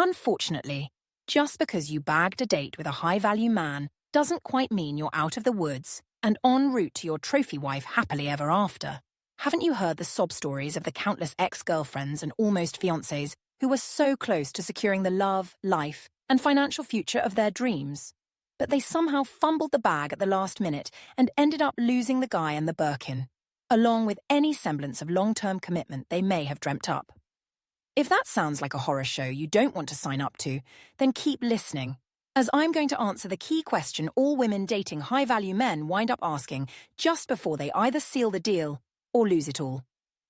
Unfortunately, just because you bagged a date with a high-value man doesn't quite mean you're out of the woods and en route to your trophy wife happily ever after. Haven't you heard the sob stories of the countless ex-girlfriends and almost fiancés who were so close to securing the love, life, and financial future of their dreams? But they somehow fumbled the bag at the last minute and ended up losing the guy and the Birkin, along with any semblance of long-term commitment they may have dreamt up. If that sounds like a horror show you don't want to sign up to, then keep listening, as I'm going to answer the key question all women dating high-value men wind up asking just before they either seal the deal or lose it all.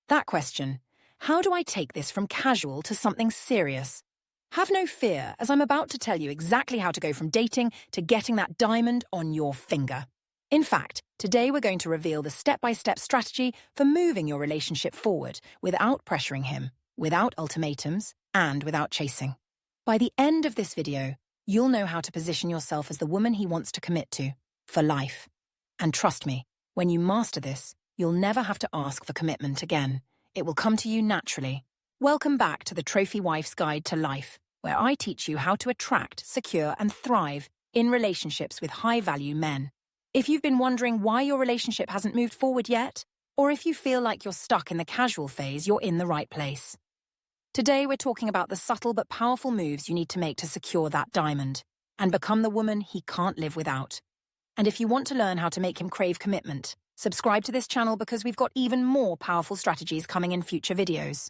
That question: how do I take this from casual to something serious? Have no fear, as I'm about to tell you exactly how to go from dating to getting that diamond on your finger. In fact, today we're going to reveal the step-by-step strategy for moving your relationship forward without pressuring him, without ultimatums, and without chasing. By the end of this video, you'll know how to position yourself as the woman he wants to commit to, for life. And trust me, when you master this, you'll never have to ask for commitment again. It will come to you naturally. Welcome back to the Trophy Wife's Guide to Life, where I teach you how to attract, secure, and thrive in relationships with high-value men. If you've been wondering why your relationship hasn't moved forward yet, or if you feel like you're stuck in the casual phase, you're in the right place. Today we're talking about the subtle but powerful moves you need to make to secure that diamond and become the woman he can't live without. And if you want to learn how to make him crave commitment, subscribe to this channel because we've got even more powerful strategies coming in future videos.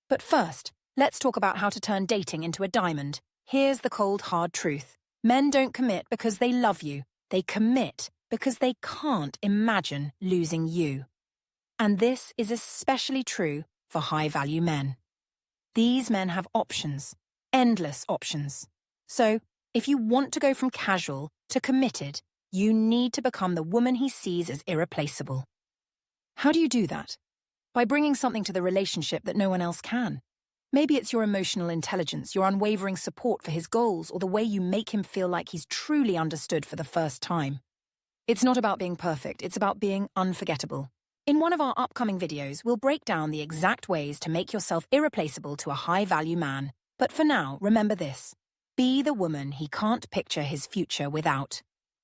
But first, let's talk about how to turn dating into a diamond. Here's the cold, hard truth. Men don't commit because they love you. They commit because they can't imagine losing you. And this is especially true for high-value men. These men have options, endless options. So, if you want to go from casual to committed, you need to become the woman he sees as irreplaceable. How do you do that? By bringing something to the relationship that no one else can. Maybe it's your emotional intelligence, your unwavering support for his goals, or the way you make him feel like he's truly understood for the first time. It's not about being perfect, it's about being unforgettable. In one of our upcoming videos, we'll break down the exact ways to make yourself irreplaceable to a high-value man. But for now, remember this: be the woman he can't picture his future without.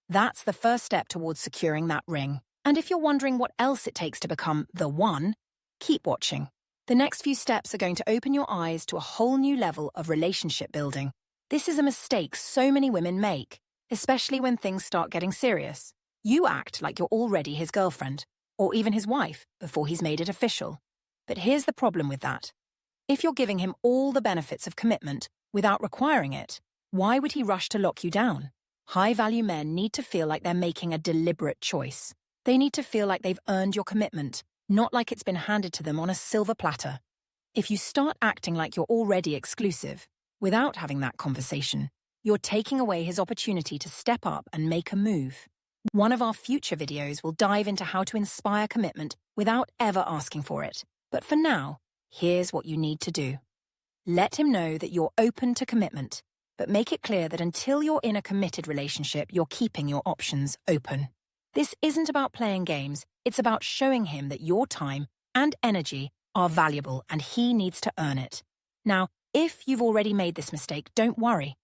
That's the first step towards securing that ring. And if you're wondering what else it takes to become the one, keep watching. The next few steps are going to open your eyes to a whole new level of relationship building. This is a mistake so many women make, especially when things start getting serious. You act like you're already his girlfriend, or even his wife, before he's made it official. But here's the problem with that. If you're giving him all the benefits of commitment without requiring it, why would he rush to lock you down? High-value men need to feel like they're making a deliberate choice. They need to feel like they've earned your commitment, not like it's been handed to them on a silver platter. If you start acting like you're already exclusive, without having that conversation, you're taking away his opportunity to step up and make a move. One of our future videos will dive into how to inspire commitment without ever asking for it. But for now, here's what you need to do. Let him know that you're open to commitment, but make it clear that until you're in a committed relationship, you're keeping your options open. This isn't about playing games, it's about showing him that your time and energy are valuable and he needs to earn it. Now, if you've already made this mistake, don't worry.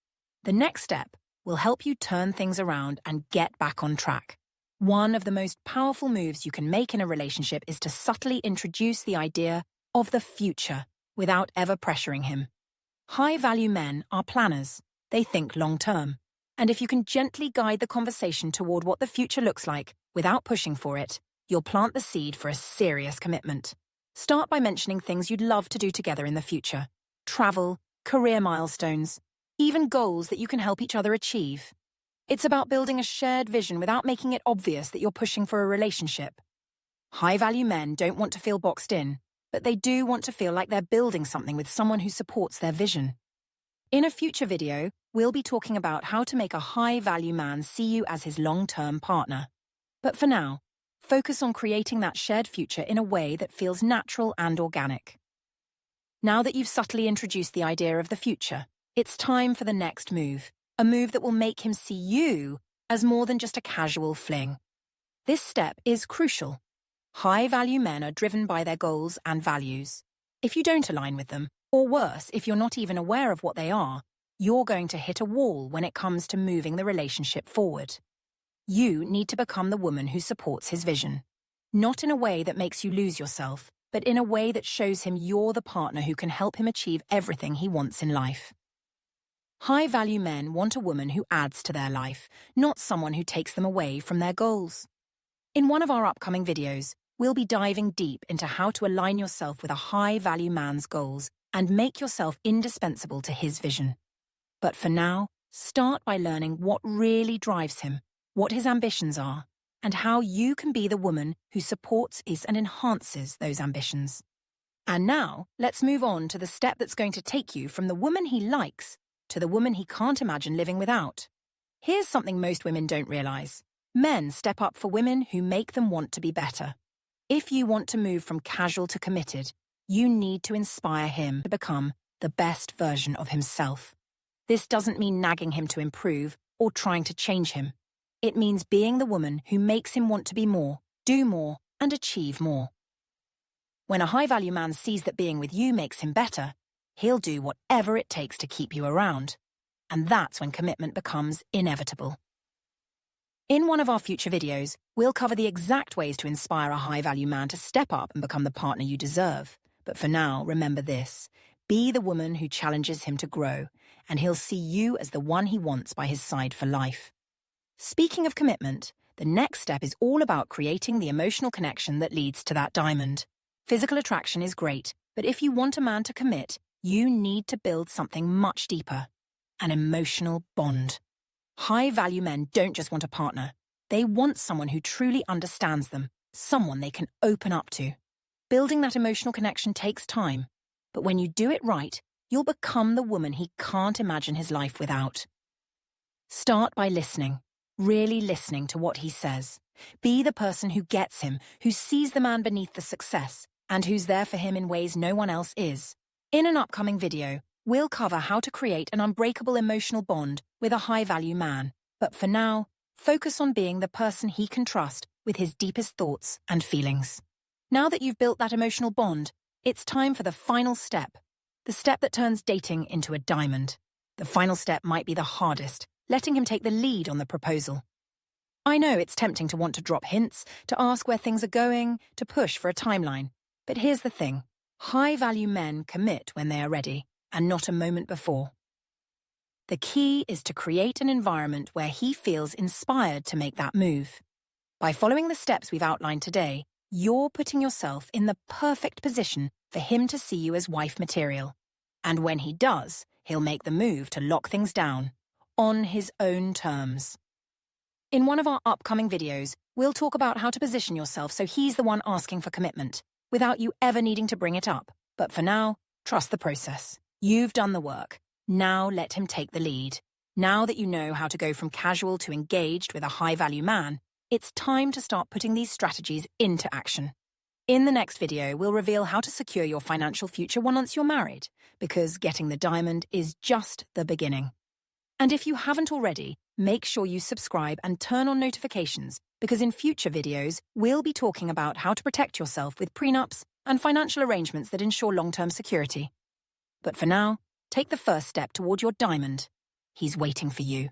The next step will help you turn things around and get back on track. One of the most powerful moves you can make in a relationship is to subtly introduce the idea of the future without ever pressuring him. High-value men are planners. They think long-term. And if you can gently guide the conversation toward what the future looks like without pushing for it, you'll plant the seed for a serious commitment. Start by mentioning things you'd love to do together in the future. Travel, career milestones, even goals that you can help each other achieve. It's about building a shared vision without making it obvious that you're pushing for a relationship. High-value men don't want to feel boxed in, but they do want to feel like they're building something with someone who supports their vision. In a future video, we'll be talking about how to make a high-value man see you as his long-term partner. But for now, focus on creating that shared future in a way that feels natural and organic. Now that you've subtly introduced the idea of the future, it's time for the next move, a move that will make him see you as more than just a casual fling. This step is crucial. High-value men are driven by their goals and values. If you don't align with them, Or worse, if you're not even aware of what they are, you're going to hit a wall when it comes to moving the relationship forward. You need to become the woman who supports his vision. Not in a way that makes you lose yourself, but in a way that shows him you're the partner who can help him achieve everything he wants in life. High-value men want a woman who adds to their life, not someone who takes them away from their goals. In one of our upcoming videos, we'll be diving deep into how to align yourself with a high-value man's goals and make yourself indispensable to his vision. But for now, start by learning what really drives him, what his ambitions are, and how you can be the woman who supports and enhances those ambitions. And now, let's move on to the step that's going to take you from the woman he likes to the woman he can't imagine living without. Here's something most women don't realize. Men step up for women who make them want to be better. If you want to move from casual to committed, you need to inspire him to become the best version of himself. This doesn't mean nagging him to improve or trying to change him. It means being the woman who makes him want to be more, do more, and achieve more. When a high-value man sees that being with you makes him better, he'll do whatever it takes to keep you around. And that's when commitment becomes inevitable. In one of our future videos, we'll cover the exact ways to inspire a high-value man to step up and become the partner you deserve. But for now, remember this. Be the woman who challenges him to grow, and he'll see you as the one he wants by his side for life. Speaking of commitment, the next step is all about creating the emotional connection that leads to that diamond. Physical attraction is great, but if you want a man to commit, you need to build something much deeper. An emotional bond. High-value men don't just want a partner. They want someone who truly understands them, someone they can open up to. Building that emotional connection takes time, but when you do it right, you'll become the woman he can't imagine his life without. Start by listening, really listening to what he says. Be the person who gets him, who sees the man beneath the success, and who's there for him in ways no one else is. In an upcoming video, we'll cover how to create an unbreakable emotional bond with a high-value man. But for now, focus on being the person he can trust with his deepest thoughts and feelings. Now that you've built that emotional bond, it's time for the final step. The step that turns dating into a diamond. The final step might be the hardest, letting him take the lead on the proposal. I know it's tempting to want to drop hints, to ask where things are going, to push for a timeline. But here's the thing. High-value men commit when they are ready, and not a moment before. The key is to create an environment where he feels inspired to make that move. By following the steps we've outlined today, you're putting yourself in the perfect position for him to see you as wife material. And when he does, he'll make the move to lock things down, on his own terms. In one of our upcoming videos, we'll talk about how to position yourself so he's the one asking for commitment, without you ever needing to bring it up. But for now, trust the process. You've done the work. Now let him take the lead. Now that you know how to go from casual to engaged with a high-value man, it's time to start putting these strategies into action. In the next video, we'll reveal how to secure your financial future once you're married, because getting the diamond is just the beginning. And if you haven't already, make sure you subscribe and turn on notifications, because in future videos, we'll be talking about how to protect yourself with prenups and financial arrangements that ensure long-term security. But for now, take the first step toward your diamond. He's waiting for you.